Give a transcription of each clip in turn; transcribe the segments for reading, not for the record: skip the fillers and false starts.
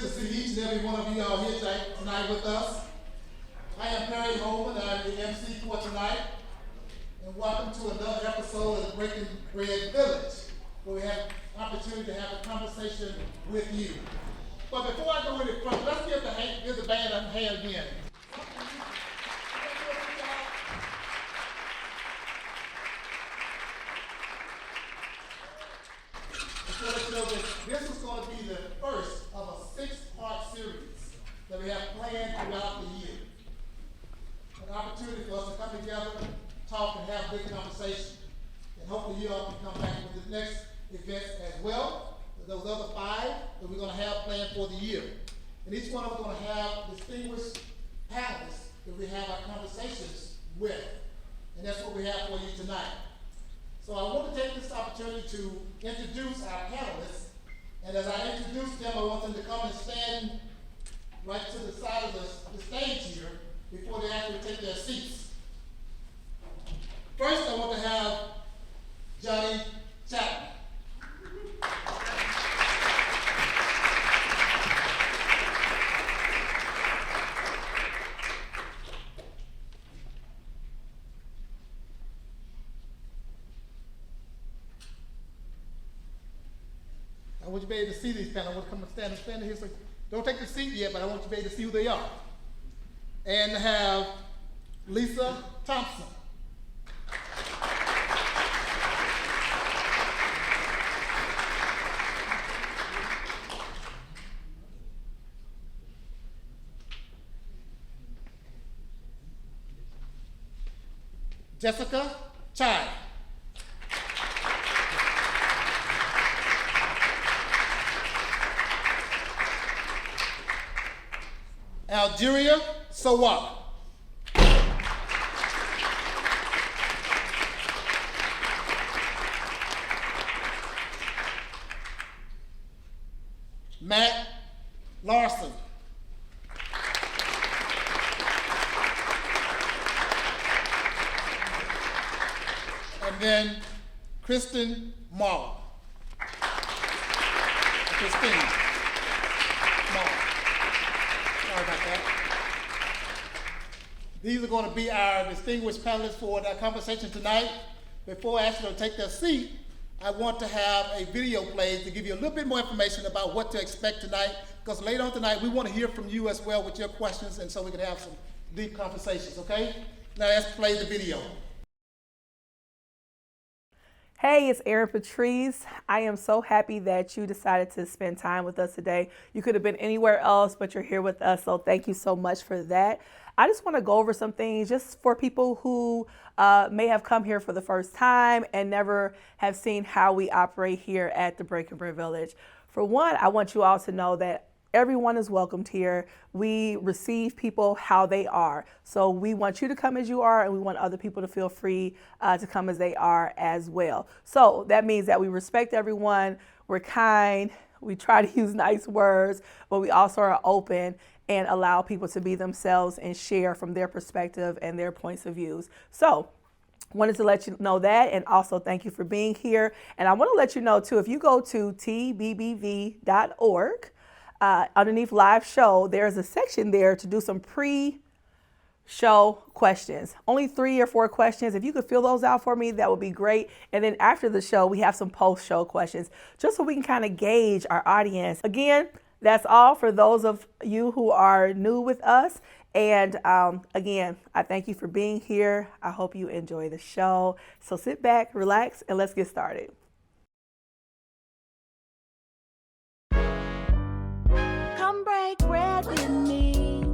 good to see each and every one of you all here tonight with us. I am Perry Holman, I'm the MC for tonight, and welcome to another episode of the Breaking Bread Village, where we have an opportunity to have a conversation with you. But before I go any further, let's give the band a hand again. This is going to be the first of a 6-part series that we have planned throughout the year. An opportunity for us to come together, talk, and have a big conversation. And hopefully you all can come back with the next events as well. Those other 5 that we're going to have planned for the year. And each one of us is going to have distinguished panelists that we have our conversations with. And that's what we have for you tonight. So I want to take this opportunity to introduce our panelists. And as I introduce them, I want them to come and stand right to the side of the stage here before they actually take their seats. First, I want to have Johnny Chapman. I want you to be able to see these panelists. I want to come and stand here. So don't take the seat yet, but I want you to be able to see who they are. And have Lisa Thompson. Jessica Chai. Algeria Sawa. Matt Larson. And then Kristen Marr. Christine Marr. Sorry about that. These are going to be our distinguished panelists for our conversation tonight. Before I ask them to take their seat, I want to have a video played to give you a little bit more information about what to expect tonight, because later on tonight, we want to hear from you as well with your questions, and so we can have some deep conversations, okay? Now let's play the video. Hey, it's Erin Patrice. I am so happy that you decided to spend time with us today. You could have been anywhere else, but you're here with us, so thank you so much for that. I just want to go over some things just for people who may have come here for the first time and never have seen how we operate here at the Breaking Bread Village. For one, I want you all to know that everyone is welcomed here. We receive people how they are. So we want you to come as you are, and we want other people to feel free to come as they are as well. So that means that we respect everyone, we're kind, we try to use nice words, but we also are open and allow people to be themselves and share from their perspective and their points of views. So wanted to let you know that, and also thank you for being here. And I want to let you know too, if you go to tbbv.org, underneath live show, there's a section there to do some pre-show questions. Only 3 or 4 questions. If you could fill those out for me, that would be great. And then after the show, we have some post-show questions, just so we can kind of gauge our audience. Again, that's all for those of you who are new with us. And again, I thank you for being here. I hope you enjoy the show. So sit back, relax, and let's get started. Come break bread with me.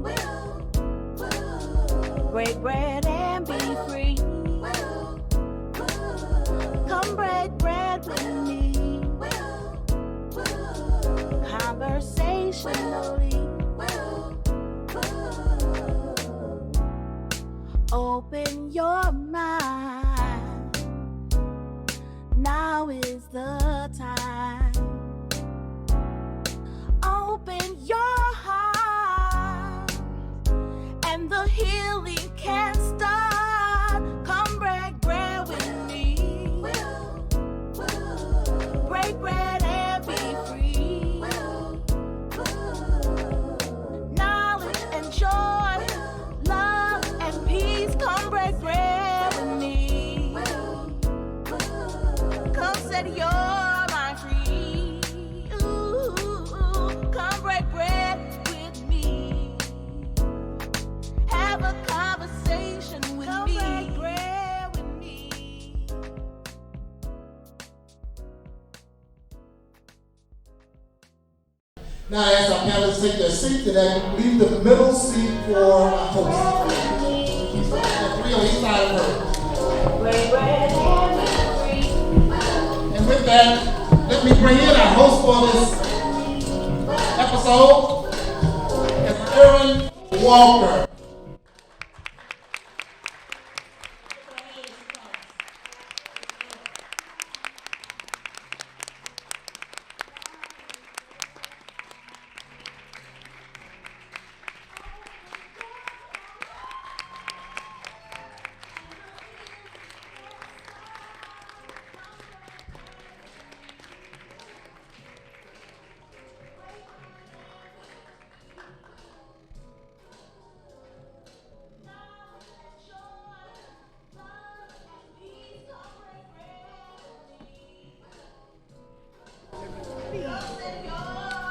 Break bread and be free. Come break bread with me. Conversationally. Open your mind. Now is the time. Open your heart, and the healing can start. Come break bread with me. Break bread and be free. Now I ask our panelists to take their seat and then leave the middle seat for our host. The three on each side of her. And with that, let me bring in our host for this episode, it's Aaron Walker.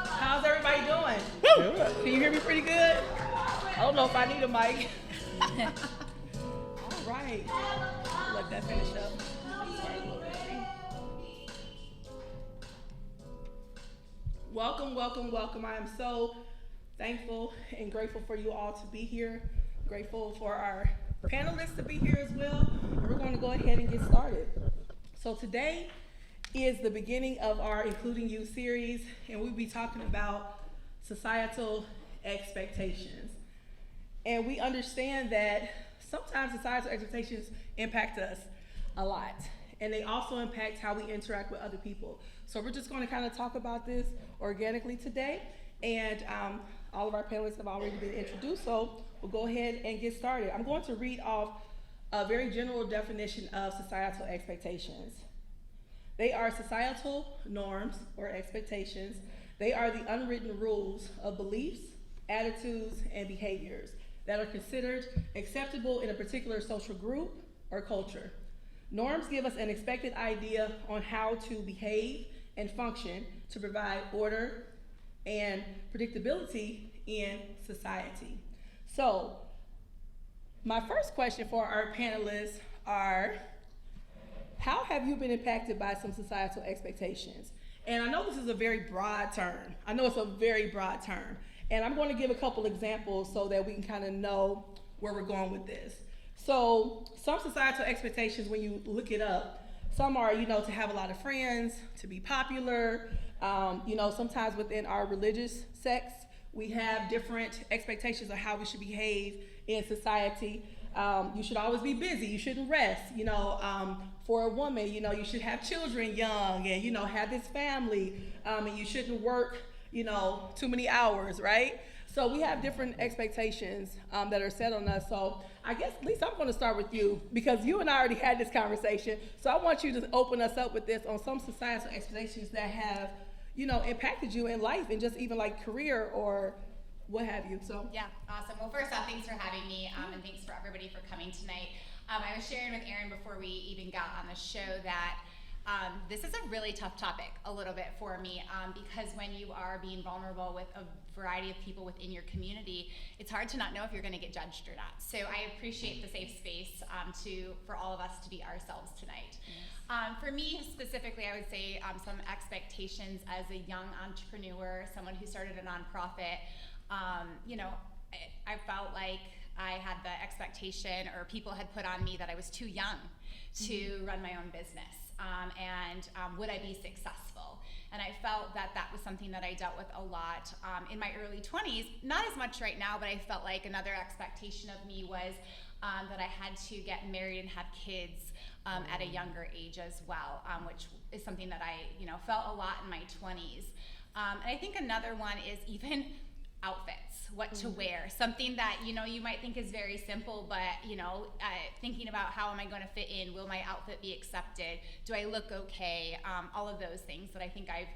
How's everybody doing? Good. Can you hear me pretty good? I don't know if I need a mic. All right. Let that finish up. Welcome, welcome, welcome. I am so thankful and grateful for you all to be here. Grateful for our panelists to be here as well. And we're going to go ahead and get started. So today is the beginning of our Including You series, and we'll be talking about societal expectations. And we understand that sometimes societal expectations impact us a lot, and they also impact how we interact with other people. So we're just going to kind of talk about this organically today, and all of our panelists have already been introduced, so we'll go ahead and get started. I'm going to read off a very general definition of societal expectations. They are societal norms or expectations. They are the unwritten rules of beliefs, attitudes, and behaviors that are considered acceptable in a particular social group or culture. Norms give us an expected idea on how to behave and function to provide order and predictability in society. So, my first question for our panelists are, how have you been impacted by some societal expectations? And I know this is a very broad term. And I'm going to give a couple examples so that we can kind of know where we're going with this. So some societal expectations, when you look it up, some are, to have a lot of friends, to be popular. Sometimes within our religious sects, we have different expectations of how we should behave in society. You should always be busy. You shouldn't rest. For a woman, you should have children young and, have this family. And you shouldn't work, too many hours, right? So we have different expectations that are set on us. So I guess, Lisa, I'm going to start with you because you and I already had this conversation. So I want you to open us up with this on some societal expectations that have, impacted you in life and just even like career or what have you. So yeah, awesome. Well, first off, thanks for having me, and thanks for everybody for coming tonight. I was sharing with Aaron before we even got on the show that this is a really tough topic a little bit for me because when you are being vulnerable with a variety of people within your community, it's hard to not know if you're going to get judged or not. So I appreciate the safe space for all of us to be ourselves tonight. Yes. For me specifically, I would say some expectations as a young entrepreneur, someone who started a nonprofit. I felt like I had the expectation or people had put on me that I was too young to run my own business. Would I be successful? And I felt that was something that I dealt with a lot in my early 20s, not as much right now, but I felt like another expectation of me was that I had to get married and have kids at a younger age as well, which is something that I felt a lot in my 20s. And I think another one is even outfits, what to wear, something that you might think is very simple, but thinking about how am I going to fit in, will my outfit be accepted, do I look okay, all of those things that I think I've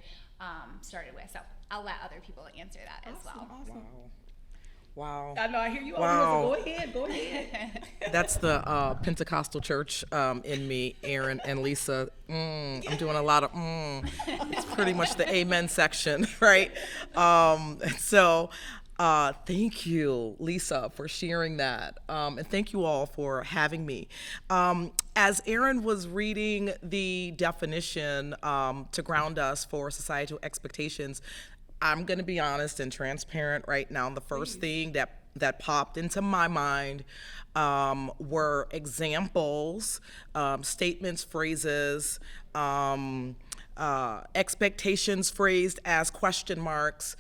started with. So I'll let other people answer that as well. Awesome. Wow. I know, I hear you. Wow. Go ahead. That's the Pentecostal church in me, Aaron and Lisa. I'm doing a lot of It's pretty much the amen section, right? Thank you, Lisa, for sharing that. And thank you all for having me. As Aaron was reading the definition to ground us for societal expectations, I'm going to be honest and transparent right now. The first thing that popped into my mind were examples, statements, phrases, expectations phrased as question marks,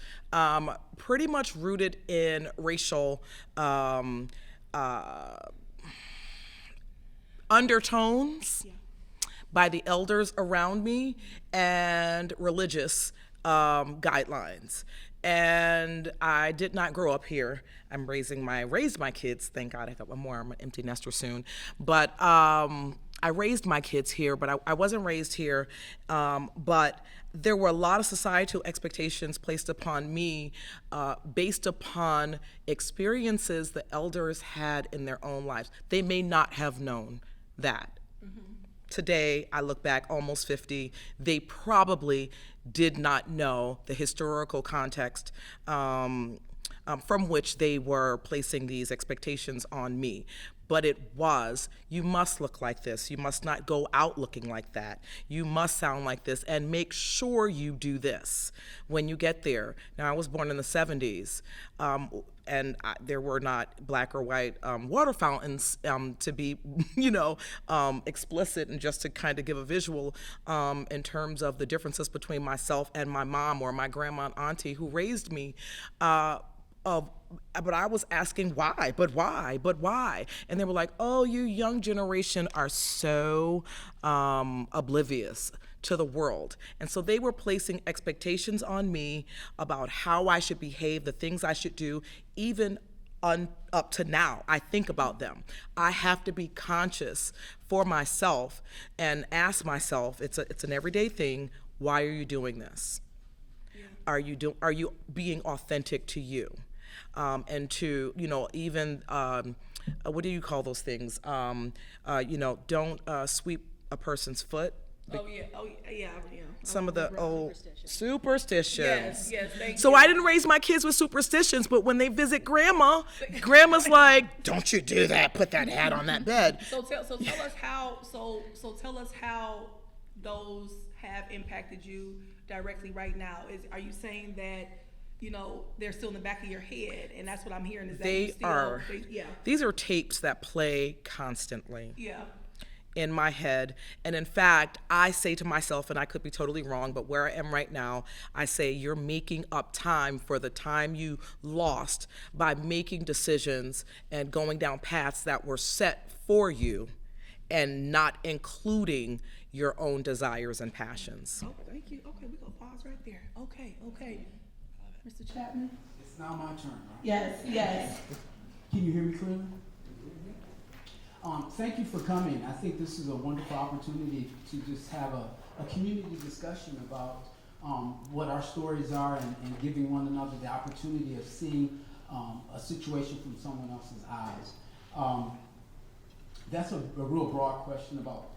pretty much rooted in racial undertones by the elders around me and religious guidelines. And I did not grow up here. I raised my kids, thank God. I thought, well, I'm an empty nester soon. But I raised my kids here, but I wasn't raised here. But there were a lot of societal expectations placed upon me based upon experiences the elders had in their own lives. They may not have known that. Today, I look back almost 50, they probably did not know the historical context from which they were placing these expectations on me. But it was, you must look like this. You must not go out looking like that. You must sound like this, and make sure you do this when you get there. Now, I was born in the 70s, and there were not black or white water fountains to be, explicit, and just to kind of give a visual in terms of the differences between myself and my mom or my grandma and auntie who raised me. But I was asking why, but why? And they were like, oh, you young generation are so oblivious to the world. And so they were placing expectations on me about how I should behave, the things I should do, even up to now. I think about them. I have to be conscious for myself and ask myself, it's an everyday thing, why are you doing this? Are you being authentic to you? And to, even, what do you call those things? Don't sweep a person's foot. Yeah. Some of the superstitions. Yes, thank so you. I didn't raise my kids with superstitions, but when they visit grandma's like, don't you do that, put that hat on that bed. So tell us how. So tell us how those have impacted you directly right now. Are you saying that they're still in the back of your head, and that's what I'm hearing? Is that They are. Yeah. These are tapes that play constantly. Yeah. In my head. And in fact, I say to myself, and I could be totally wrong, but where I am right now, I say you're making up time for the time you lost by making decisions and going down paths that were set for you and not including your own desires and passions. Oh, thank you. Okay, we're going to pause right there. Okay. Mr. Chapman? It's now my turn, right? Yes. Can you hear me clearly? Thank you for coming. I think this is a wonderful opportunity to just have a community discussion about what our stories are and giving one another the opportunity of seeing a situation from someone else's eyes. That's a real broad question about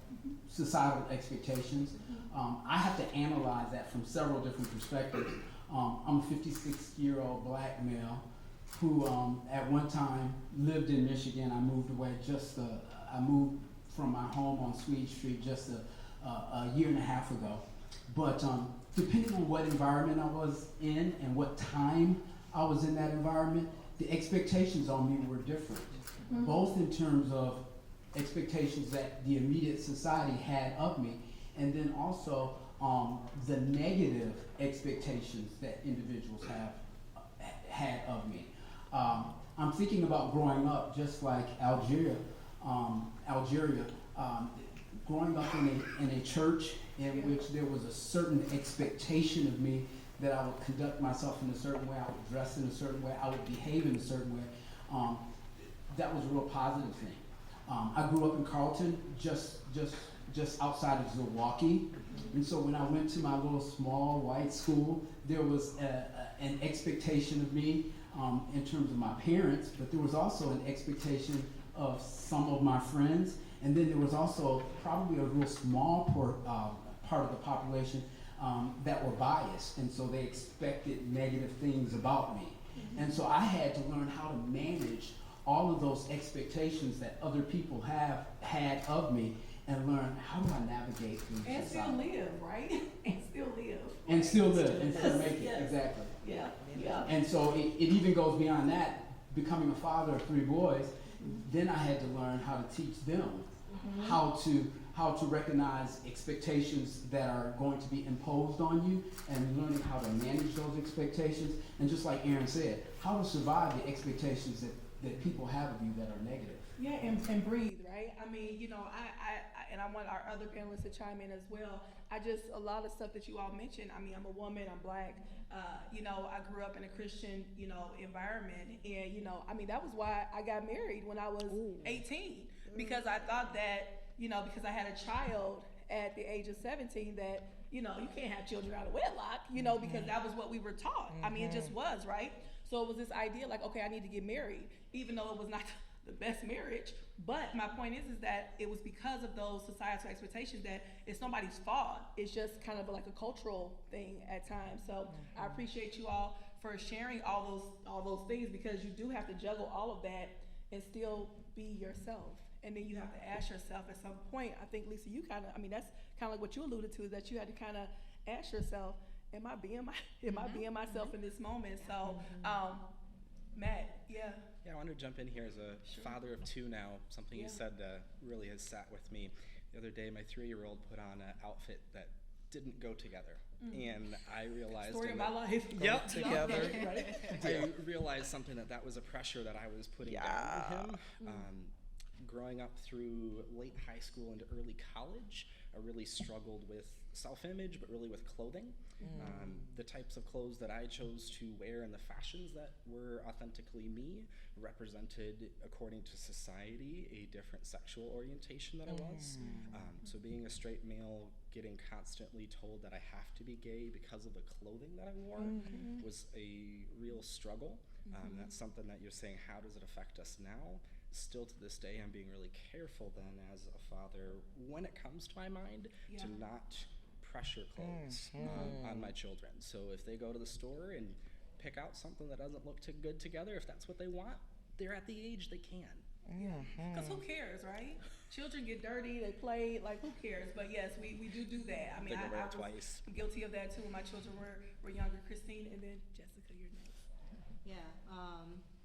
societal expectations. I have to analyze that from several different perspectives. I'm a 56-year-old black male who at one time lived in Michigan. I moved away I moved from my home on Swede Street just a year and a half ago. But depending on what environment I was in and what time I was in that environment, the expectations on me were different, both in terms of expectations that the immediate society had of me, and then also the negative expectations that individuals had of me. I'm thinking about growing up just like Algeria, growing up in a church in which there was a certain expectation of me that I would conduct myself in a certain way, I would dress in a certain way, I would behave in a certain way. That was a real positive thing. I grew up in Carlton, just outside of Milwaukee, and so when I went to my little small white school, there was an expectation of me in terms of my parents, but there was also an expectation of some of my friends, and then there was also probably a real small part of the population that were biased, and so they expected negative things about me. And so I had to learn how to manage all of those expectations that other people had of me, and learn how do I navigate through And society. still live, right? And still live. And still live, and still make it, Yes. exactly. Yeah. Yeah. And so it even goes beyond that. Becoming a father of 3 boys, then I had to learn how to teach them how to recognize expectations that are going to be imposed on you, and learning how to manage those expectations. And just like Aaron said, how to survive the expectations that people have of you that are negative. Yeah, and breathe, right? I mean, you know, and I want our other panelists to chime in as well. A lot of stuff that you all mentioned, I mean, I'm a woman, I'm Black, you know, I grew up in a Christian, you know, environment, and, you know, I mean, that was why I got married when I was 18, because I thought that, you know, because I had a child at the age of 17 that, you know, you can't have children out of wedlock, you know, because that was what we were taught. I mean, it just was, right? So it was this idea like, okay, I need to get married, even though it was not the best marriage. But my point is that it was because of those societal expectations that it's nobody's fault. It's just kind of like a cultural thing at times. So I appreciate you all for sharing all those things, because you do have to juggle all of that and still be yourself. And then you have to ask yourself at some point, I think, Lisa, you kind of, I mean, that's kind of like what you alluded to, is that you had to kind of ask yourself, am I being myself in this moment? So, Matt, yeah. Yeah, I wanted to jump in here as a father of 2 now. Something you said really has sat with me. The other day, my 3-year-old put on an outfit that didn't go together. And I realized... Story of my life. Yep. Together. I realized something that was a pressure that I was putting down on him. Growing up through late high school into early college, I really struggled with self-image, but really with clothing. The types of clothes that I chose to wear and the fashions that were authentically me represented, according to society, a different sexual orientation that I was. So being a straight male, getting constantly told that I have to be gay because of the clothing that I wore was a real struggle. That's something that you're saying, how does it affect us now? Still to this day, I'm being really careful then as a father when it comes to my mind to not pressure clothes on my children. So if they go to the store and pick out something that doesn't look too good together, if that's what they want, they're at the age they can. Because who cares, right? Children get dirty, they play, like, who cares? But yes, we do that. I mean, I was twice. guilty of that too when my children were younger. Christine, and then Jessica, you're next. Yeah,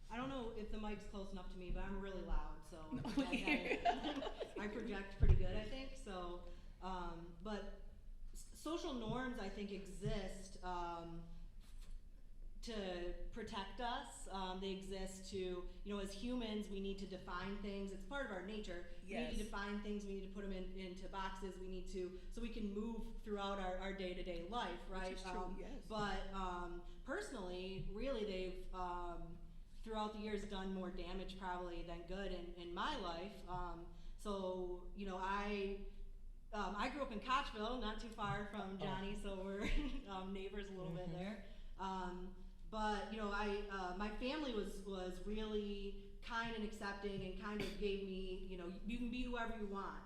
I don't know if the mic's close enough to me, but I'm really loud, so I project pretty good, I think. So, but social norms, I think, exist to protect us. They exist to, you know, as humans, we need to define things. It's part of our nature. Yes. We need to define things. We need to put them into boxes. We need to, so we can move throughout our day-to-day life, right? Which is true, yes. But personally, really, they've throughout the years done more damage probably than good in my life. So, you know, I grew up in Kochville, not too far from Johnny, so we're neighbors a little bit there. But you know, my family was really kind and accepting, and kind of gave me, you know, you can be whoever you want.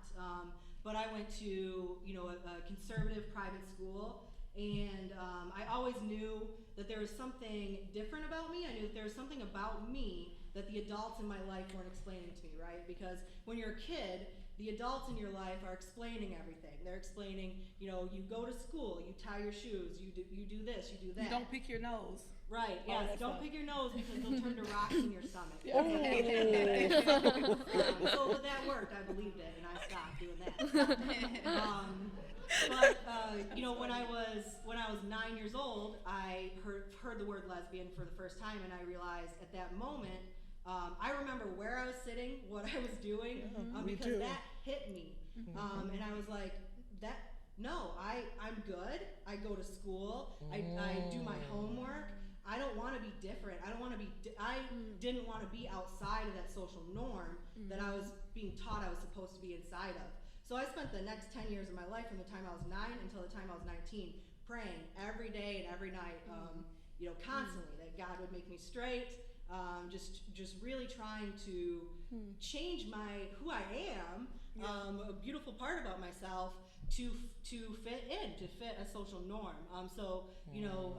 But I went to, you know, a conservative private school, and I always knew that there was something different about me. I knew that there was something about me that the adults in my life weren't explaining to me, right? Because when you're a kid, the adults in your life are explaining everything. They're explaining, you know, you go to school, you tie your shoes, you do this, you do that. You don't pick your nose. Right, yes, don't pick your nose because they'll turn to rocks in your stomach. So but that worked, I believed it, and I stopped doing that. But you know, when I was 9 years old, I heard the word lesbian for the first time, and I realized at that moment, I remember where I was sitting, what I was doing, because that hit me, and I was like, no, I'm good. I go to school. I do my homework. I don't want to be different. I didn't want to be outside of that social norm that I was being taught I was supposed to be inside of. So I spent the next 10 years of my life, from the time I was 9 until the time I was 19, praying every day and every night, you know, constantly, that God would make me straight. Just really trying to change who I am, a beautiful part about myself, to fit in, to fit a social norm. So, you know,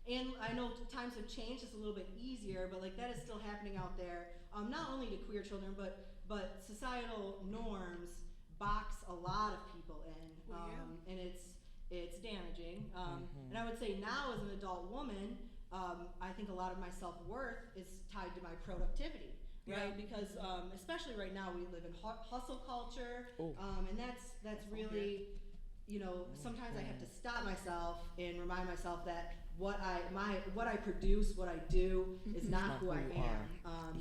and I know times have changed, it's a little bit easier, but like that is still happening out there, not only to queer children, but societal norms box a lot of people in, and it's damaging. And I would say now as an adult woman, I think a lot of my self-worth is tied to my productivity, right? Because especially right now we live in hustle culture, and that's really, you know, sometimes I have to stop myself and remind myself that what I produce, what I do is not who I am.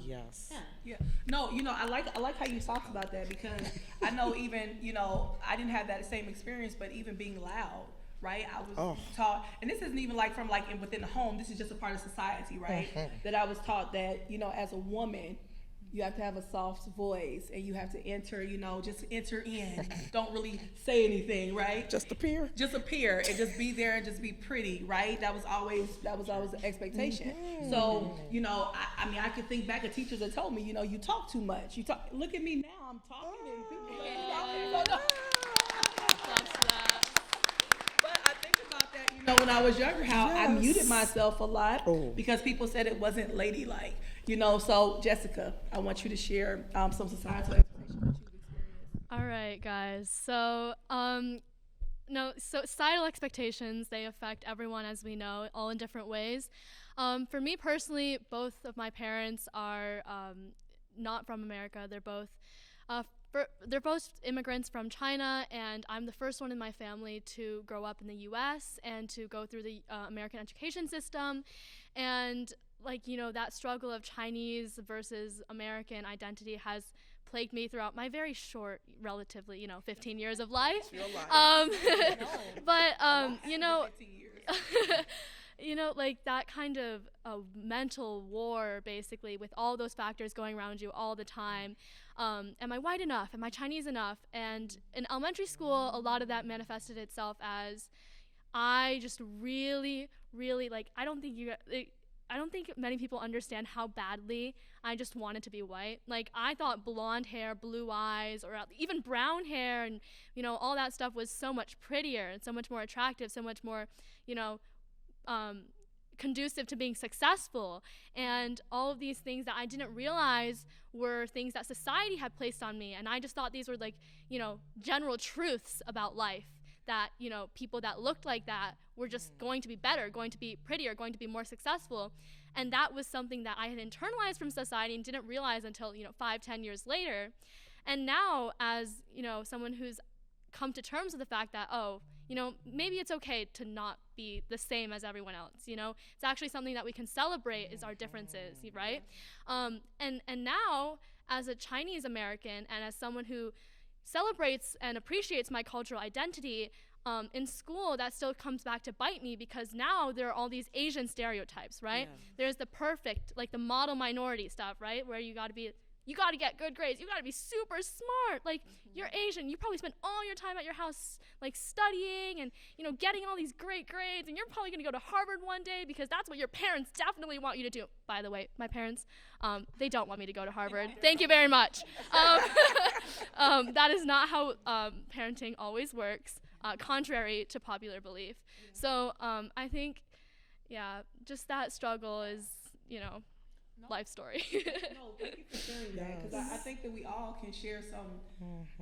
Yes. Yeah. No, you know, I like how you talked about that, because I know even, you know, I didn't have that same experience, but even being loud, right? I was taught, and this isn't even like from like within the home, this is just a part of society, right? That I was taught that, you know, as a woman, you have to have a soft voice, and you have to enter, you know, just enter in. Don't really say anything, right? Just appear. Just appear and just be there and just be pretty, right? That was always the expectation. So, you know, I mean, I could think back of teachers that told me, you know, you talk too much. Look at me now, I'm talking and people But I think about that, you know, when I was younger, how I muted myself a lot because people said it wasn't ladylike. You know, so Jessica, I want you to share some societal expectations that you've experienced. All right, guys. So, so societal expectations, they affect everyone, as we know, all in different ways. For me personally, both of my parents are not from America. They're both immigrants from China, and I'm the first one in my family to grow up in the U.S. and to go through the American education system. And like, you know, that struggle of Chinese versus American identity has plagued me throughout my very short, relatively, you know, 15 years of life. But, you know, you know, like that kind of mental war, basically, with all those factors going around you all the time. Am I white enough? Am I Chinese enough? And in elementary school, a lot of that manifested itself as I just really, really, like, I don't think many people understand how badly I just wanted to be white. Like, I thought blonde hair, blue eyes, or even brown hair, and, you know, all that stuff was so much prettier and so much more attractive, so much more, you know, conducive to being successful. And all of these things that I didn't realize were things that society had placed on me. And I just thought these were, like, you know, general truths about life, that, you know, people that looked like that were just going to be better, going to be prettier, going to be more successful. And that was something that I had internalized from society and didn't realize until, you know, 5-10 years later. And now, as, you know, someone who's come to terms with the fact that, oh, you know, maybe it's okay to not be the same as everyone else, you know? It's actually something that we can celebrate is our differences, right? And now, as a Chinese American and as someone who celebrates and appreciates my cultural identity, in school that still comes back to bite me, because now there are all these Asian stereotypes, right? There's the perfect, like the model minority stuff, right? Where you gotta get good grades, you gotta be super smart, like you're Asian, you probably spend all your time at your house like studying and, you know, getting all these great grades, and you're probably gonna go to Harvard one day because that's what your parents definitely want you to do. By the way, my parents, they don't want me to go to Harvard. Thank you very much. That is not how parenting always works, contrary to popular belief. So I think, yeah, just that struggle is, you know, life story. No, thank you for sharing that, because I think that we all can share some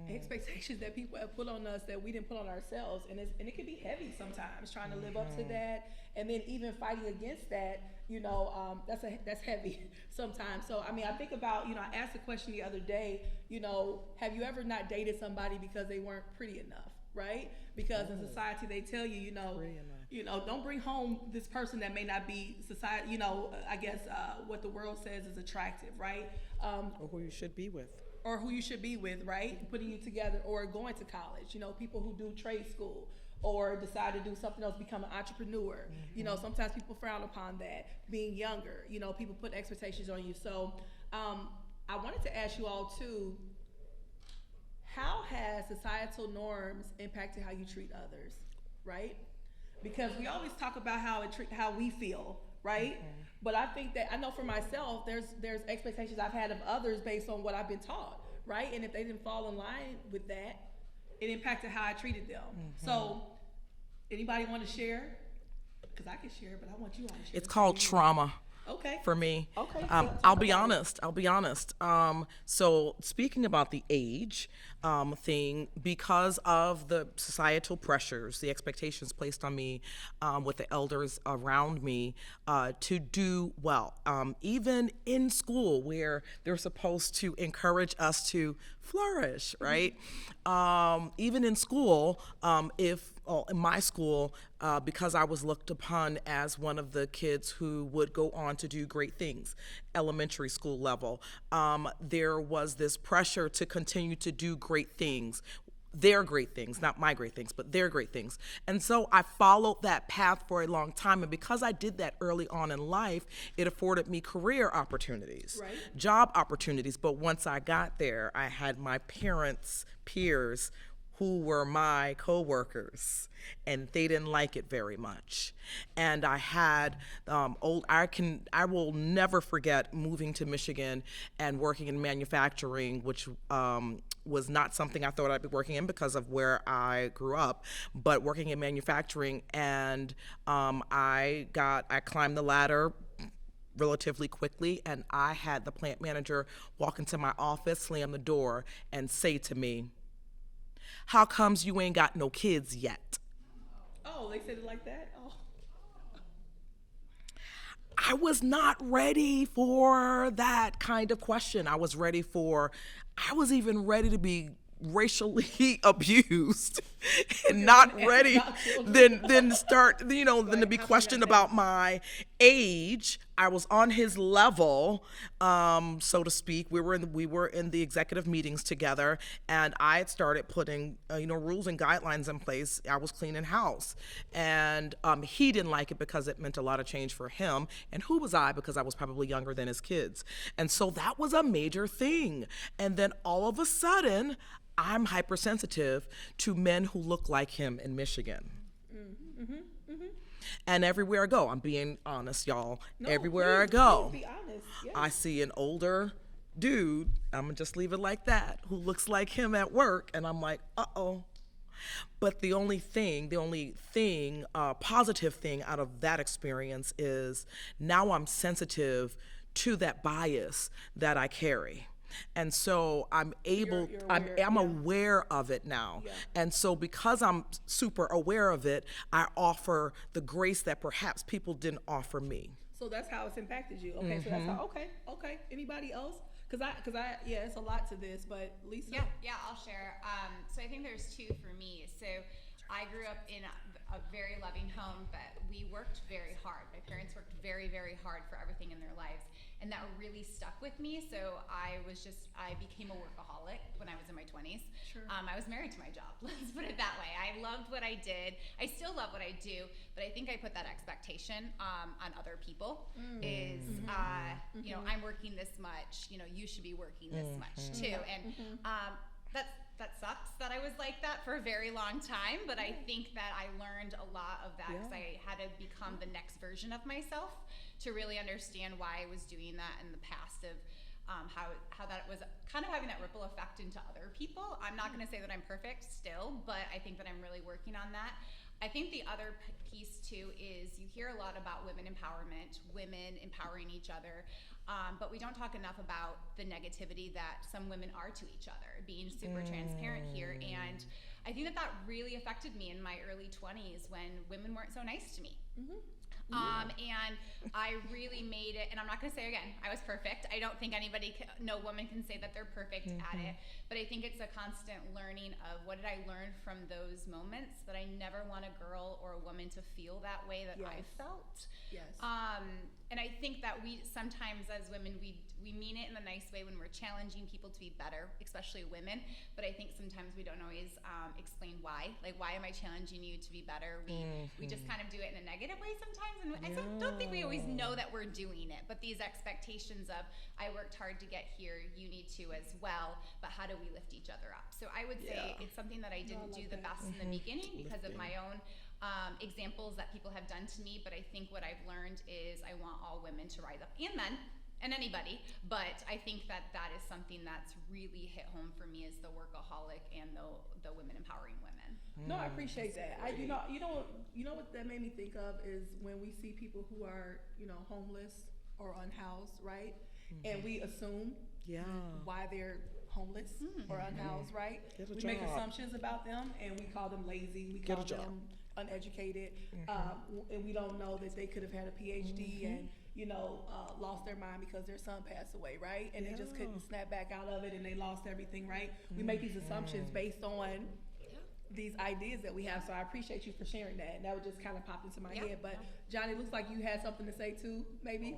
expectations that people have put on us that we didn't put on ourselves, and it can be heavy sometimes trying to live up to that, and then even fighting against that, you know, that's heavy sometimes. So I mean, I think about, you know, I asked a question the other day, you know, have you ever not dated somebody because they weren't pretty enough, right? Because in society they tell you, you know, don't bring home this person that may not be society, you know, I guess what the world says is attractive, right? Or who you should be with. Or who you should be with, right? Putting you together, or going to college, you know, people who do trade school or decide to do something else, become an entrepreneur. You know, sometimes people frown upon that. Being younger, you know, people put expectations on you. So I wanted to ask you all too, how has societal norms impacted how you treat others, right? Because we always talk about how we feel, right? But I think that, I know for myself, there's expectations I've had of others based on what I've been taught, right? And if they didn't fall in line with that, it impacted how I treated them. So, anybody want to share? Because I can share, but I want you all to share. It's called trauma. Okay. For me. Okay. I'll be honest. So speaking about the age, thing because of the societal pressures, the expectations placed on me with the elders around me to do well. Even in school, where they're supposed to encourage us to flourish, right? Even in school, in my school, because I was looked upon as one of the kids who would go on to do great things, elementary school level, there was this pressure to continue to do great things. Their great things, not my great things, but their great things. And so I followed that path for a long time. And because I did that early on in life, it afforded me career opportunities, job opportunities. But once I got there, I had my parents' peers who were my coworkers, and they didn't like it very much. And I had I will never forget moving to Michigan and working in manufacturing, which was not something I thought I'd be working in because of where I grew up, but working in manufacturing, and I climbed the ladder relatively quickly, and I had the plant manager walk into my office, slam the door, and say to me, "How comes you ain't got no kids yet?" Oh, they said it like that? Oh. I was not ready for that kind of question. I was even ready to be racially abused and not ready then to be questioned about my age. I was on his level, so to speak. We were in the executive meetings together, and I had started putting rules and guidelines in place. I was cleaning house, and he didn't like it because it meant a lot of change for him. And who was I? Because I was probably younger than his kids, and so that was a major thing. And then all of a sudden, I'm hypersensitive to men who look like him in Michigan. And everywhere I go, I'm being honest, y'all. Everywhere I go, be honest. Yes. I see an older dude, I'm gonna just leave it like that, who looks like him at work, and I'm like, uh-oh. But the only positive thing out of that experience is now I'm sensitive to that bias that I carry. And so I'm aware of it now. Yeah. And so because I'm super aware of it, I offer the grace that perhaps people didn't offer me. So that's how it's impacted you. Okay, so that's how, okay. Anybody else? Cause I, it's a lot to this, but Lisa? Yeah, I'll share. So I think there's two for me. So I grew up in a very loving home, but we worked very hard. My parents worked very, very hard for everything in their lives. And that really stuck with me. So I became a workaholic when I was in my 20s. Sure. I was married to my job, let's put it that way. I loved what I did. I still love what I do, but I think I put that expectation on other people I'm working this much, you should be working this much too. And that sucks that I was like that for a very long time, but I think that I learned a lot of that because I had to become the next version of myself to really understand why I was doing that in the past of how that was kind of having that ripple effect into other people. I'm not going to say that I'm perfect still, but I think that I'm really working on that. I think the other piece too is you hear a lot about women empowerment, women empowering each other, but we don't talk enough about the negativity that some women are to each other, being super transparent here. And I think that really affected me in my early 20s when women weren't so nice to me. And I really made it, and I'm not going to say again, I was perfect. I don't think no woman can say that they're perfect at it, but I think it's a constant learning of what did I learn from those moments that I never want a girl or a woman to feel that way that I felt. Yes. And I think that we sometimes as women, we mean it in a nice way when we're challenging people to be better, especially women, but I think sometimes we don't always explain why. Like, why am I challenging you to be better? We just kind of do it in a negative way sometimes, and I don't think we always know that we're doing it, but these expectations of, I worked hard to get here, you need to as well, but how do we lift each other up? So I would say it's something that I didn't do the best in the beginning because of my own examples that people have done to me, but I think what I've learned is I want all women to rise up, and men, and anybody, but I think that is something that's really hit home for me is the workaholic and the women empowering women. No, I appreciate that. You know what that made me think of is when we see people who are, homeless or unhoused, right? And we assume why they're homeless or unhoused, right? Get a We make job. assumptions about them, and we call them lazy. We Get a call job. them uneducated, and we don't know that they could have had a PhD and lost their mind because their son passed away, right? And they just couldn't snap back out of it, and they lost everything, right? We make these assumptions based on these ideas that we have. So I appreciate you for sharing that. And that would just kind of pop into my head. But Johnny, looks like you had something to say too, maybe.